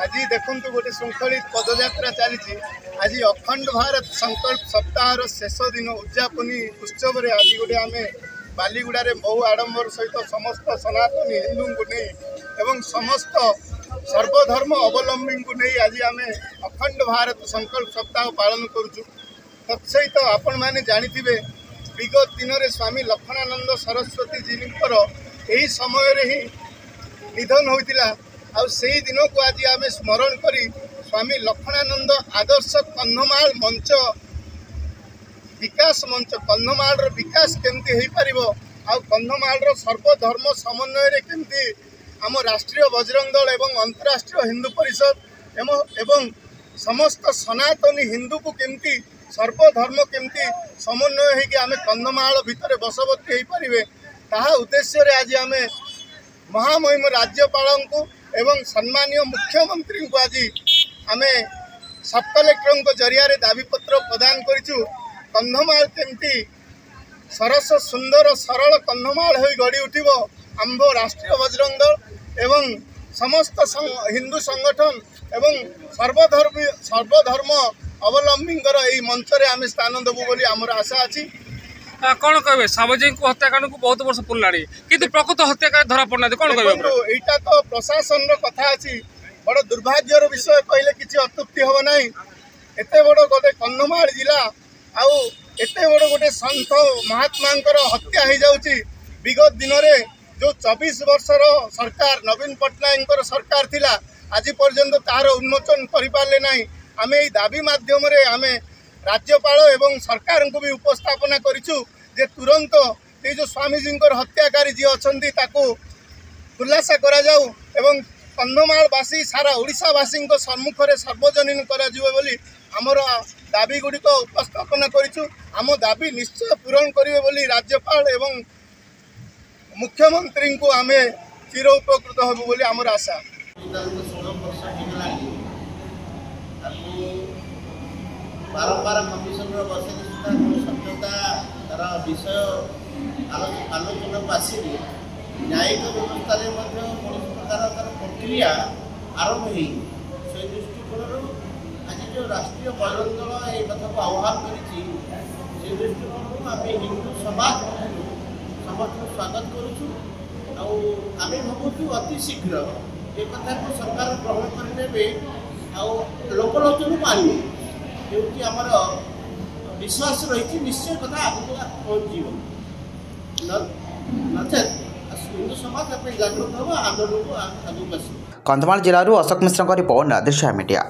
आज देखु गोटे श्रृंखलित पदयात्रा चली आज अखंड भारत संकल्प सप्ताह शेष दिन उद्यापनी उत्सव में आज गोटे आम बालीगुड़ा बहु आडंबर सहित समस्त सनातनी हिंदू को नहीं एवं समस्त सर्वधर्म अवलंबी को नहीं आज आम अखंड भारत संकल्प सप्ताह पालन करुचु। तत्सहित आपण मैंने जानी विगत दिन में स्वामी लक्ष्मणानंद सरस्वती जी यही समय ही निधन होता आ से दिन को आज आम स्मरण करी स्वामी लक्ष्मणानंद आदर्श कंधमाल मंच विकास मंच कंधमाल विकास केमती हो पार आ कंधमाल सर्वधर्म समन्वय केमती आम राष्ट्रीय बजरंग दल एवं अंतर्राष्ट्रीय हिंदू परिषद एवं समस्त सनातनी हिंदू को केमती सर्वधर्म केमती समन्वय होगी आम कंधमाल भितर बसवर्ती हो पारे ताहा उद्देश्य आज आम महामहिम राज्यपाल को एवं सम्मानीय मुख्यमंत्री को आज आम सब कलेक्टर जरिया दाबीपत्र प्रदान करूँ। कंधमाल केमती सरस सुंदर सरल कंधमाल हो गढ़ी उठब आंभ राष्ट्रीय बजरंग दल एवं समस्त हिंदू संगठन एवं सर्वधर्म अवलंबी मंच रे आम स्थान देवु बोली आमर आशा अच्छी। कौन कहे सावजी को हत्याकांड को बहुत वर्ष पुरला कि प्रकृत हत्याकांड धरा पड़ना कौन कहे यहाँ तो प्रशासन कथा अच्छी बड़ दुर्भाग्यर विषय कहले किसी अत्युक्ति हम ना एत बड़ गोटे कंधमाल जिला आउ एत बड़ गोटे संत महात्मा हत्या हो जाऊँगी। विगत दिन में जो 24 वर्षर सरकार नवीन पट्टनायक सरकार थिला आज पर्यंत तार उन्मोचन कर पारे ना आम यही दाबी माध्यम आम राज्यपाल एवं सरकार को भी उपस्थापना करूँ जे तुरंत ये जो स्वामीजी हत्याकारी जी अच्छा खुलासा करा जाऊ एवं कंधमालवासी सारा ओडिशावासी सम्मुख में सार्वजनीन करी आमर दाबी गुड़िक उपस्थापना करूँ। आम दाबी निश्चय पूरण करेंगे बोली राज्यपाल एवं मुख्यमंत्री को आम चिर उपकृत हबु बोली आमर आशा। बारंबार कमिशन बसने सुधा सत्यता तार विषय आलोचना को आसनी न्यायिक व्यवस्था कौन प्रकार तार प्रक्रिया आरंभ हो से दृष्टिकोण आज जो राष्ट्रीय बजरंग दल ये कथा को आह्वान कर दृष्टिकोण आम हिंदू समाज समस्त स्वागत करुँ आम भावुँ अति शीघ्र ये कथा को सरकार ग्रहण करने लोकलोचन को आने ये आमर विश्वास रही निश्चय कथा आगे पहुँच नचेत हिंदू समाज जागृत हम आंदोलन को आगे। कंधमाल जिलूर अशोक मिश्र रिपोर्ट दिशा मीडिया।